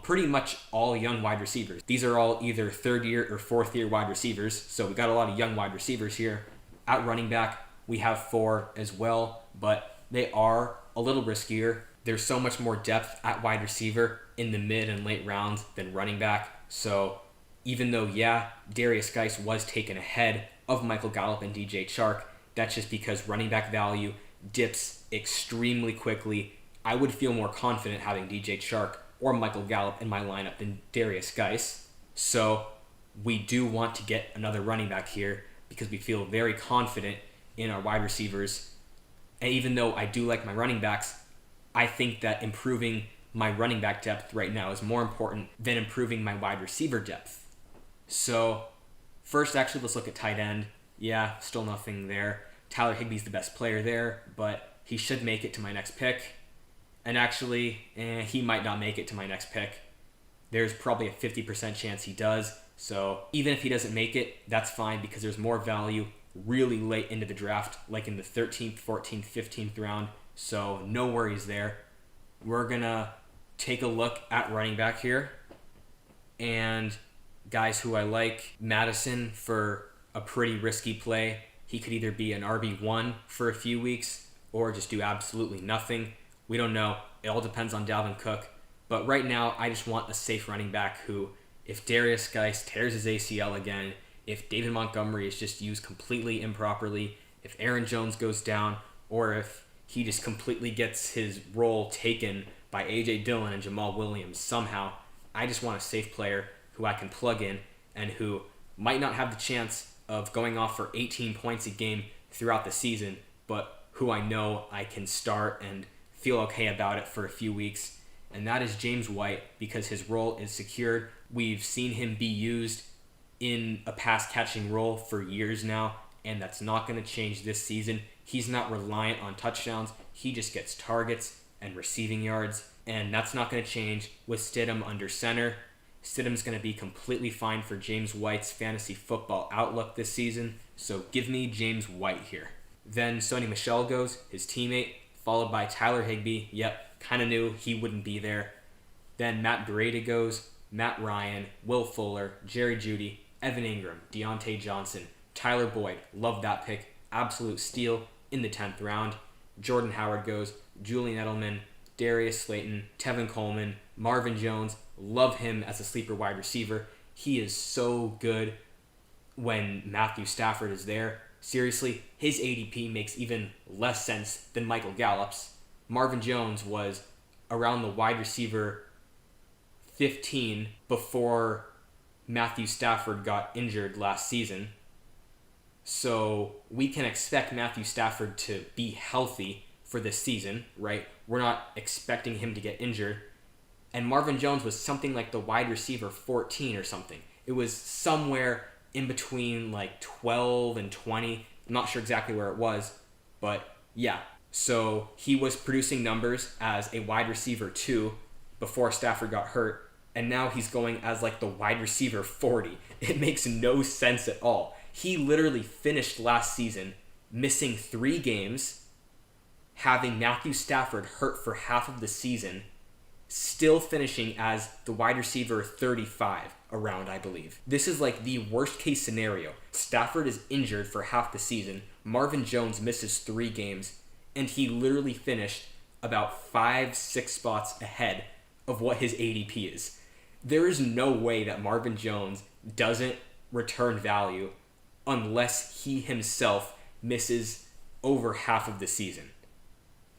Pretty much all young wide receivers. These are all either 3rd year or 4th year wide receivers, so we got a lot of young wide receivers here. At running back, we have 4 as well, but they are a little riskier. There's so much more depth at wide receiver in the mid and late rounds than running back. So even though, yeah, Darius Geis was taken ahead of Michael Gallup and DJ Chark, that's just because running back value dips extremely quickly. I would feel more confident having DJ Chark or Michael Gallup in my lineup than Darius Geis. So we do want to get another running back here because we feel very confident in our wide receivers. And even though I do like my running backs, I think that improving my running back depth right now is more important than improving my wide receiver depth. So first, actually, let's look at tight end. Yeah, still nothing there. Tyler Higbee's the best player there, but he should make it to my next pick. And actually, he might not make it to my next pick. There's probably a 50% chance he does. So even if he doesn't make it, that's fine because there's more value really late into the draft, like in the 13th, 14th, 15th round. So no worries there. We're going to take a look at running back here. And guys who I like, Madison for a pretty risky play. He could either be an RB1 for a few weeks or just do absolutely nothing. We don't know. It all depends on Dalvin Cook. But right now, I just want a safe running back who, if Darius Geis tears his ACL again, if David Montgomery is just used completely improperly, if Aaron Jones goes down, or if he just completely gets his role taken by A.J. Dillon and Jamal Williams somehow, I just want a safe player who I can plug in and who might not have the chance of going off for 18 points a game throughout the season, but who I know I can start and feel okay about it for a few weeks. And that is James White, because his role is secured. We've seen him be used in a pass-catching role for years now, and that's not going to change this season. He's not reliant on touchdowns. He just gets targets and receiving yards, and that's not going to change with Stidham under center. Stidham's going to be completely fine for James White's fantasy football outlook this season, so give me James White here. Then Sony Michel goes, his teammate, followed by Tyler Higbee. Yep, kind of knew he wouldn't be there. Then Matt Breida goes, Matt Ryan, Will Fuller, Jerry Jeudy, Evan Ingram, Deontay Johnson, Tyler Boyd. Love that pick. Absolute steal in the 10th round. Jordan Howard goes, Julian Edelman, Darius Slayton, Tevin Coleman, Marvin Jones. Love him as a sleeper wide receiver. He is so good when Matthew Stafford is there. seriously, his ADP makes even less sense than Michael Gallup's. Marvin Jones was around the wide receiver 15 before Matthew Stafford got injured last season. So we can expect Matthew Stafford to be healthy for this season, right? We're not expecting him to get injured. And Marvin Jones was something like the wide receiver 14 or something. It was somewhere in between like 12 and 20. I'm not sure exactly where it was, but yeah. So he was producing numbers as a wide receiver 2 before Stafford got hurt, and now he's going as like the wide receiver 40. It makes no sense at all. He literally finished last season missing 3 games, having Matthew Stafford hurt for half of the season, still finishing as the wide receiver 35 around, I believe. This is like the worst case scenario. Stafford is injured for half the season, Marvin Jones misses 3 games, and he literally finished about 5-6 spots ahead of what his ADP is. There is no way that Marvin Jones doesn't return value unless he himself misses over half of the season.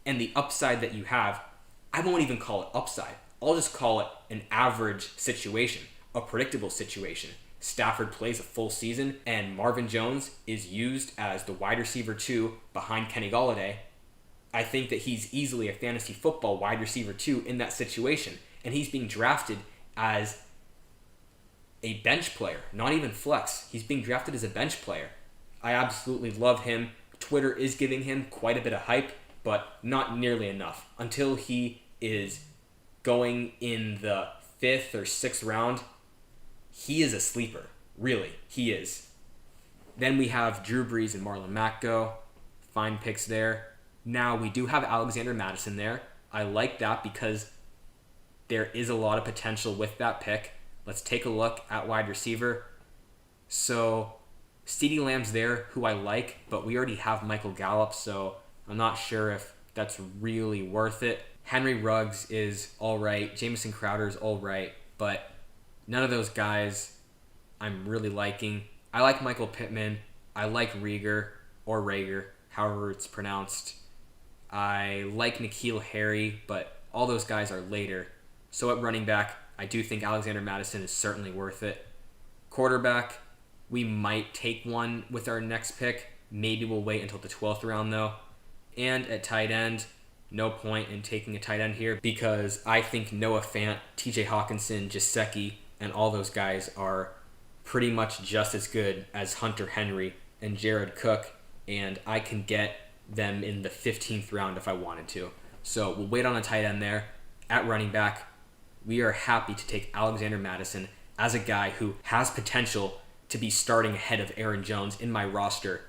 And the upside that you have, I won't even call it upside. I'll just call it an average situation, a predictable situation. Stafford plays a full season and Marvin Jones is used as the wide receiver 2 behind Kenny Golladay. I think that he's easily a fantasy football wide receiver 2 in that situation. And he's being drafted as a bench player, not even flex. He's being drafted as a bench player. I absolutely love him. Twitter is giving him quite a bit of hype, but not nearly enough. Until he is going in the 5th or 6th round, he is a sleeper. Really, he is. Then we have Drew Brees and Marlon Mack go. Fine picks there. Now we do have Alexander Mattison there. I like that because there is a lot of potential with that pick. Let's take a look at wide receiver. So CeeDee Lamb's there, who I like, but we already have Michael Gallup, so I'm not sure if that's really worth it. Henry Ruggs is all right. Jamison Crowder is all right, but none of those guys I'm really liking. I like Michael Pittman. I like Rieger, or Rager, however it's pronounced. I like N'Keal Harry, but all those guys are later. So at running back, I do think Alexander Mattison is certainly worth it. Quarterback, we might take one with our next pick. Maybe we'll wait until the 12th round though. And at tight end, no point in taking a tight end here because I think Noah Fant, TJ Hawkinson, Gesicki, and all those guys are pretty much just as good as Hunter Henry and Jared Cook, and I can get them in the 15th round if I wanted to. So we'll wait on a tight end there. At running back, we are happy to take Alexander Mattison as a guy who has potential to be starting ahead of Aaron Jones in my roster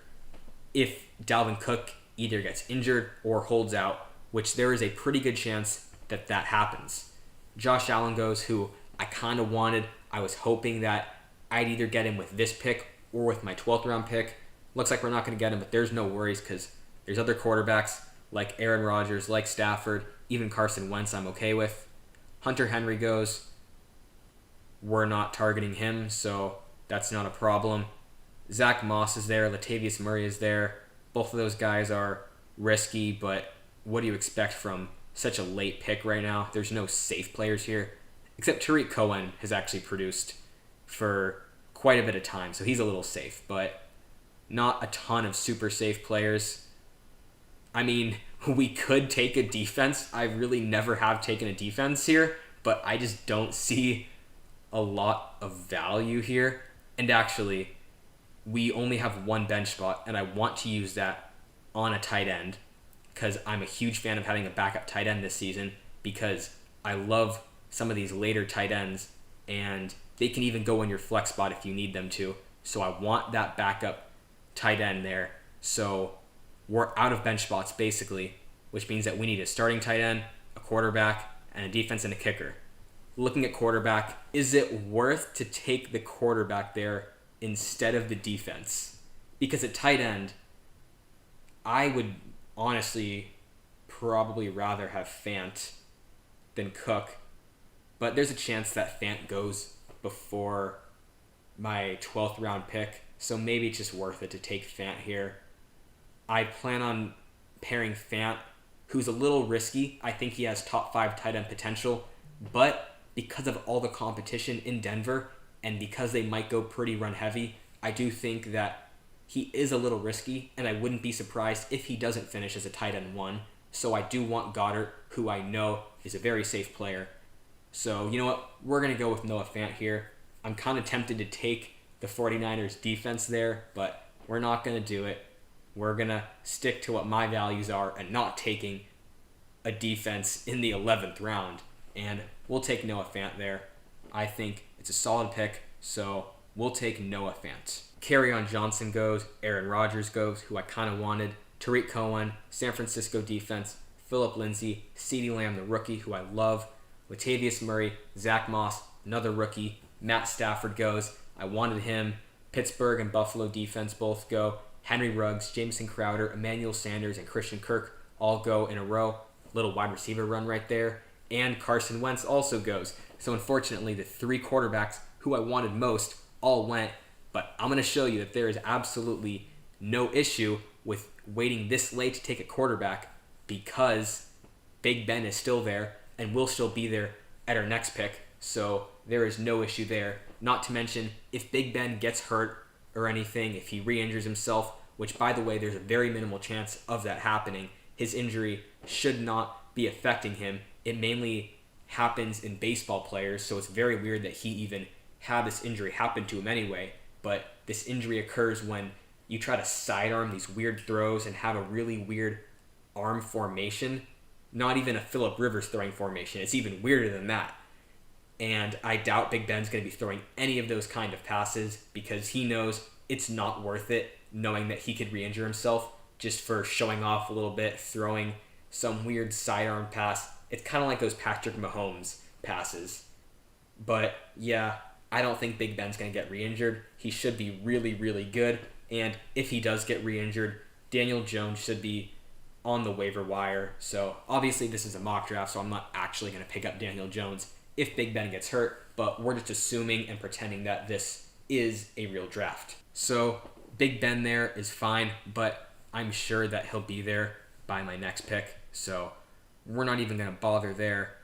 if Dalvin Cook either gets injured or holds out, which there is a pretty good chance that that happens. Josh Allen goes, who I kind of wanted. I was hoping that I'd either get him with this pick or with my 12th round pick. Looks like we're not going to get him, but there's no worries because there's other quarterbacks like Aaron Rodgers, like Stafford, even Carson Wentz I'm okay with. Hunter Henry goes. We're not targeting him, so that's not a problem. Zach Moss is there. Latavius Murray is there. Both of those guys are risky, but what do you expect from such a late pick right now? There's no safe players here, except Tariq Cohen has actually produced for quite a bit of time, so he's a little safe, but not a ton of super safe players. I mean, we could take a defense. I really never have taken a defense here, but I just don't see a lot of value here. And actually, we only have one bench spot, and I want to use that on a tight end because I'm a huge fan of having a backup tight end this season because I love some of these later tight ends, and they can even go in your flex spot if you need them to. So I want that backup tight end there. So we're out of bench spots, basically, which means that we need a starting tight end, a quarterback, and a defense and a kicker. Looking at quarterback, is it worth to take the quarterback there instead of the defense? Because at tight end, I would honestly probably rather have Fant than Cook, but there's a chance that Fant goes before my 12th round pick. so maybe it's just worth it to take Fant here. I plan on pairing Fant, who's a little risky. I think he has top 5 tight end potential, but because of all the competition in Denver and because they might go pretty run heavy, I do think that he is a little risky, and I wouldn't be surprised if he doesn't finish as a tight end 1. So I do want Goddard, who I know is a very safe player. So you know what? We're going to go with Noah Fant here. I'm kind of tempted to take the 49ers defense there, but we're not going to do it. We're going to stick to what my values are and not taking a defense in the 11th round. And we'll take Noah Fant there. I think it's a solid pick, so we'll take Noah Fant. Kerryon Johnson goes, Aaron Rodgers goes, who I kind of wanted, Tariq Cohen, San Francisco defense, Phillip Lindsay, CeeDee Lamb, the rookie, who I love, Latavius Murray, Zach Moss, another rookie, Matt Stafford goes, I wanted him, Pittsburgh and Buffalo defense both go, Henry Ruggs, Jamison Crowder, Emmanuel Sanders, and Christian Kirk all go in a row, little wide receiver run right there, and Carson Wentz also goes. So unfortunately, the 3 quarterbacks who I wanted most all went, but I'm going to show you that there is absolutely no issue with waiting this late to take a quarterback because Big Ben is still there and will still be there at our next pick. So there is no issue there. Not to mention, if Big Ben gets hurt or anything, if he re-injures himself, which by the way, there's a very minimal chance of that happening, his injury should not be affecting him. It mainly happens in baseball players, so it's very weird that he even had this injury happen to him anyway. But this injury occurs when you try to sidearm these weird throws and have a really weird arm formation. Not even a Phillip Rivers throwing formation. It's even weirder than that. And I doubt Big Ben's going to be throwing any of those kind of passes because he knows it's not worth it, knowing that he could re-injure himself just for showing off a little bit, throwing some weird sidearm pass. It's kind of like those Patrick Mahomes passes. But yeah, I don't think Big Ben's going to get re-injured. He should be really, really good. And if he does get re-injured, Daniel Jones should be on the waiver wire. So obviously this is a mock draft, so I'm not actually going to pick up Daniel Jones if Big Ben gets hurt, but we're just assuming and pretending that this is a real draft. So Big Ben there is fine, but I'm sure that he'll be there by my next pick. So we're not even going to bother there.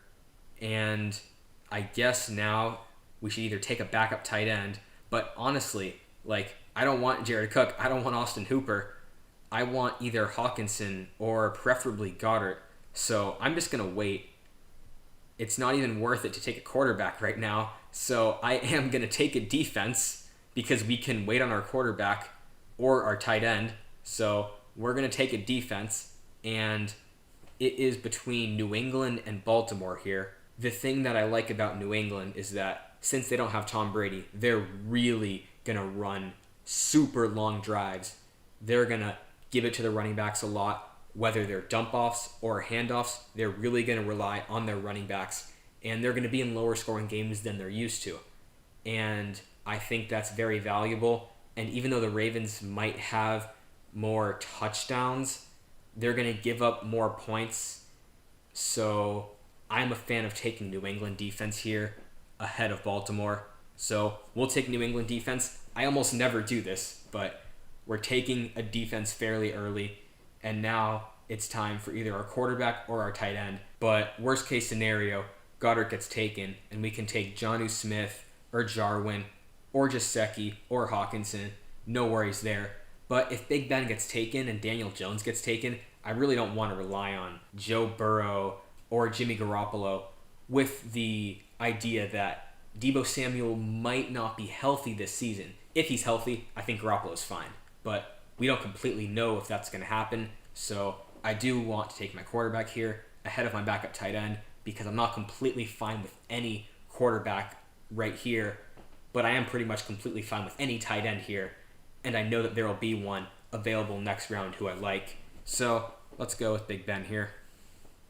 And I guess now we should either take a backup tight end, but honestly, I don't want Jared Cook. I don't want Austin Hooper. I want either Hawkinson or preferably Goddard. So I'm just going to wait. It's not even worth it to take a quarterback right now. So I am going to take a defense because we can wait on our quarterback or our tight end. So we're going to take a defense, and it is between New England and Baltimore here. The thing that I like about New England is that since they don't have Tom Brady, they're really going to run super long drives. They're going to give it to the running backs a lot. Whether they're dump-offs or handoffs, they're really going to rely on their running backs, and they're going to be in lower scoring games than they're used to. And I think that's very valuable. And even though the Ravens might have more touchdowns, they're going to give up more points. So I'm a fan of taking New England defense here ahead of Baltimore. So we'll take New England defense. I almost never do this, but we're taking a defense fairly early. And now it's time for either our quarterback or our tight end. But worst case scenario, Goddard gets taken, and we can take Jonnu Smith or Jarwin or Gesicki or Hawkinson. No worries there. But if Big Ben gets taken and Daniel Jones gets taken, I really don't want to rely on Joe Burrow or Jimmy Garoppolo with the idea that Deebo Samuel might not be healthy this season. If he's healthy, I think Garoppolo's fine. But we don't completely know if that's going to happen. So I do want to take my quarterback here ahead of my backup tight end because I'm not completely fine with any quarterback right here, but I am pretty much completely fine with any tight end here. And I know that there will be one available next round who I like. So let's go with Big Ben here.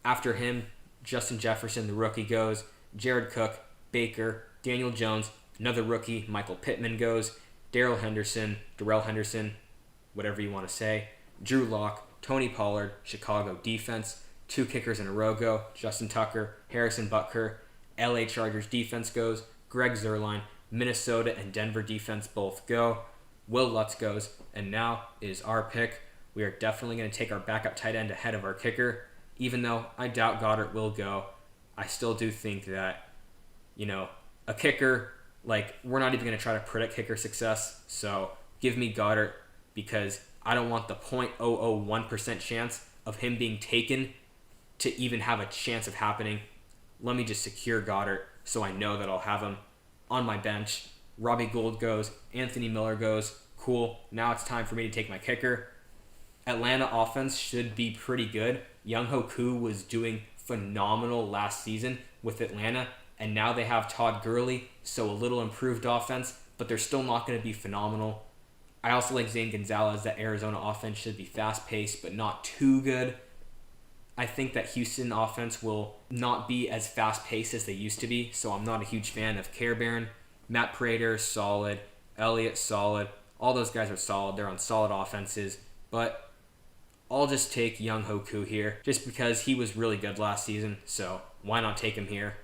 After him, Justin Jefferson, the rookie, goes. Jared Cook, Baker, Daniel Jones, another rookie, Michael Pittman goes. Darrell Henderson, whatever you want to say. Drew Lock, Tony Pollard, Chicago defense. 2 kickers in a row go. Justin Tucker, Harrison Butker. LA Chargers defense goes. Greg Zuerlein, Minnesota and Denver defense both go. Will Lutz goes, and now is our pick. We are definitely going to take our backup tight end ahead of our kicker. Even though I doubt Goddard will go, I still do think that, a kicker, we're not even going to try to predict kicker success. So give me Goddard because I don't want the 0.001% chance of him being taken to even have a chance of happening. Let me just secure Goddard so I know that I'll have him on my bench. Robbie Gould goes, Anthony Miller goes. Cool. Now it's time for me to take my kicker. Atlanta offense should be pretty good. Young-Ho Koo was doing phenomenal last season with Atlanta, and now they have Todd Gurley, so a little improved offense, but they're still not going to be phenomenal. I also like Zane Gonzalez. That Arizona offense should be fast-paced, but not too good. I think that Houston offense will not be as fast-paced as they used to be, so I'm not a huge fan of Care Barron. Matt Prater, solid. Elliott, solid. All those guys are solid. They're on solid offenses, but I'll just take Young-Ho Koo here just because he was really good last season, so why not take him here?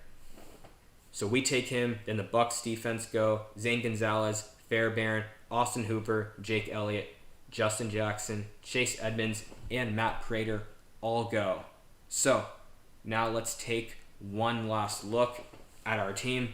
So we take him, then the Bucs defense go, Zane Gonzalez, Fairbairn, Austin Hooper, Jake Elliott, Justin Jackson, Chase Edmonds, and Matt Prater all go. So now let's take one last look at our team.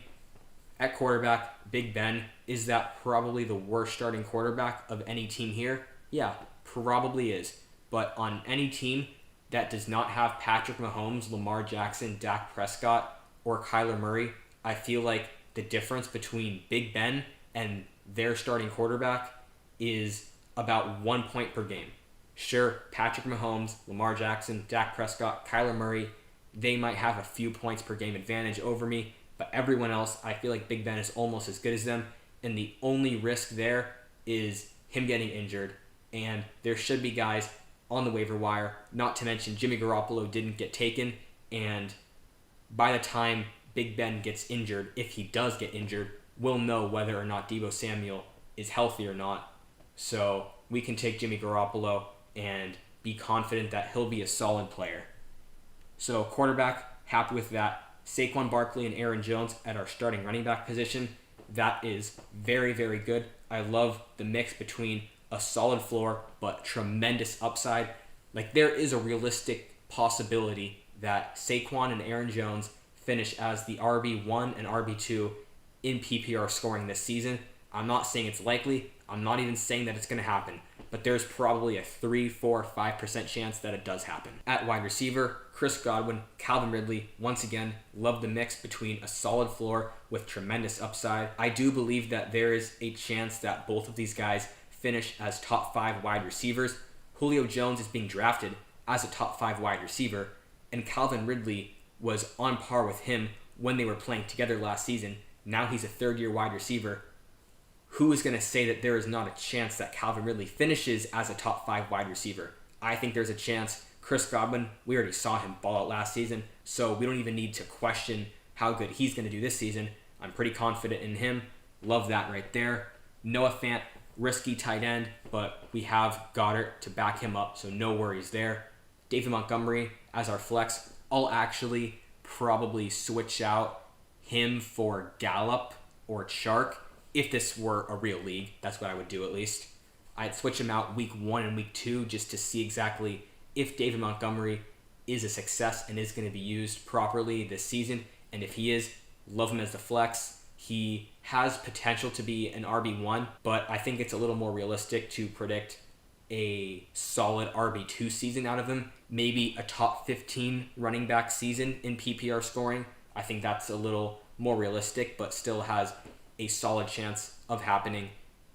At quarterback, Big Ben. Is that probably the worst starting quarterback of any team here? Yeah, probably is. But on any team that does not have Patrick Mahomes, Lamar Jackson, Dak Prescott, or Kyler Murray, I feel like the difference between Big Ben and their starting quarterback is about 1 point per game. Sure, Patrick Mahomes, Lamar Jackson, Dak Prescott, Kyler Murray, they might have a few points per game advantage over me, but everyone else, I feel like Big Ben is almost as good as them, and the only risk there is him getting injured, and there should be guys on the waiver wire, not to mention Jimmy Garoppolo didn't get taken, and by the time Big Ben gets injured, if he does get injured, we'll know whether or not Deebo Samuel is healthy or not. So we can take Jimmy Garoppolo and be confident that he'll be a solid player. So quarterback, happy with that. Saquon Barkley and Aaron Jones at our starting running back position. That is very, very good. I love the mix between a solid floor but tremendous upside. There is a realistic possibility that Saquon and Aaron Jones finish as the RB1 and RB2 in PPR scoring this season. I'm not saying it's likely. I'm not even saying that it's going to happen. But there's probably a 3, 4, 5% chance that it does happen. At wide receiver, Chris Godwin, Calvin Ridley, once again, love the mix between a solid floor with tremendous upside. I do believe that there is a chance that both of these guys finish as top 5 wide receivers. Julio Jones is being drafted as a top 5 wide receiver, and Calvin Ridley was on par with him when they were playing together last season. Now he's a third-year wide receiver. Who is going to say that there is not a chance that Calvin Ridley finishes as a top 5 wide receiver? I think there's a chance. Chris Godwin, we already saw him ball out last season, so we don't even need to question how good he's going to do this season. I'm pretty confident in him. Love that right there. Noah Fant, risky tight end, but we have Goddard to back him up, so no worries there. David Montgomery as our flex. I'll actually probably switch out him for Gallup or Chark. If this were a real league, that's what I would do at least. I'd switch him out week 1 and week 2 just to see exactly if David Montgomery is a success and is going to be used properly this season. And if he is, love him as the flex. He has potential to be an RB1, but I think it's a little more realistic to predict a solid RB2 season out of him. Maybe a top 15 running back season in PPR scoring. I think that's a little more realistic, but still has a solid chance of happening.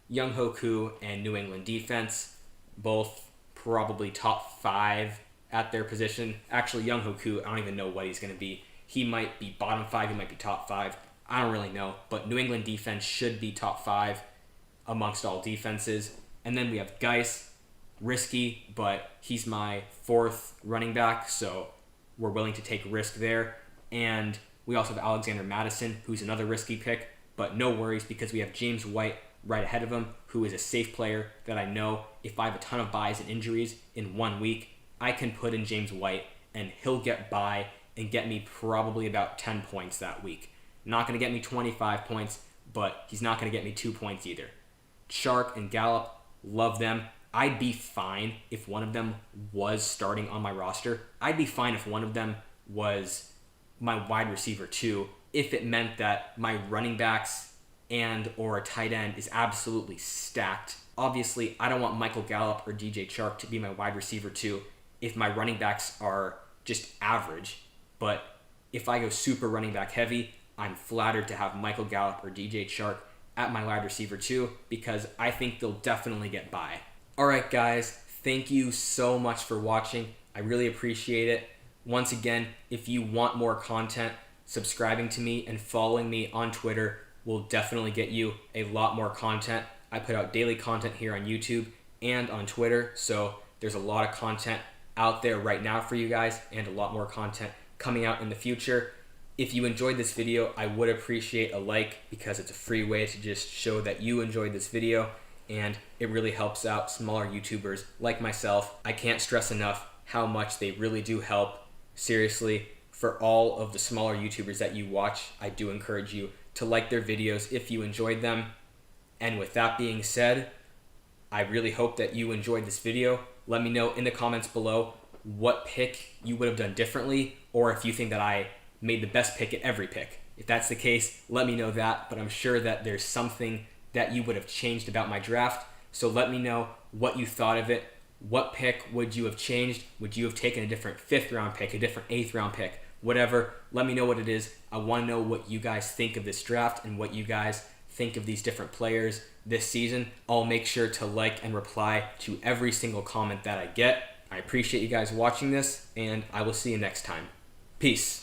Young-Ho Koo and New England defense, both probably top 5 at their position. Actually, Young-Ho Koo, I don't even know what he's going to be. He might be bottom 5, he might be top 5. I don't really know, but New England defense should be top 5 amongst all defenses. And then we have Geis, risky, but he's my 4th running back, so we're willing to take risk there. And we also have Alexander Madison, who's another risky pick, but no worries because we have James White right ahead of him, who is a safe player that I know if I have a ton of buys and injuries in 1 week, I can put in James White and he'll get by and get me probably about 10 points that week. Not going to get me 25 points, but he's not going to get me 2 points either. Chark and Gallup, love them. I'd be fine if one of them was starting on my roster. I'd be fine if one of them was my wide receiver too, if it meant that my running backs and or a tight end is absolutely stacked. Obviously, I don't want Michael Gallup or DJ Chark to be my wide receiver too if my running backs are just average. But if I go super running back heavy, I'm flattered to have Michael Gallup or DJ Chark at my wide receiver too, because I think they'll definitely get by. Alright guys, thank you so much for watching. I really appreciate it. Once again, if you want more content, subscribing to me and following me on Twitter will definitely get you a lot more content. I put out daily content here on YouTube and on Twitter, so there's a lot of content out there right now for you guys and a lot more content coming out in the future. If you enjoyed this video, I would appreciate a like, because it's a free way to just show that you enjoyed this video, and it really helps out smaller YouTubers like myself. I can't stress enough how much they really do help. Seriously, for all of the smaller YouTubers that you watch, I do encourage you to like their videos if you enjoyed them. And with that being said, I really hope that you enjoyed this video. Let me know in the comments below what pick you would have done differently, or if you think that I made the best pick at every pick. If that's the case, let me know that, but I'm sure that there's something that you would have changed about my draft. So let me know what you thought of it. What pick would you have changed? Would you have taken a different 5th round pick, a different 8th round pick, whatever? Let me know what it is. I want to know what you guys think of this draft and what you guys think of these different players this season. I'll make sure to like and reply to every single comment that I get. I appreciate you guys watching this, and I will see you next time. Peace.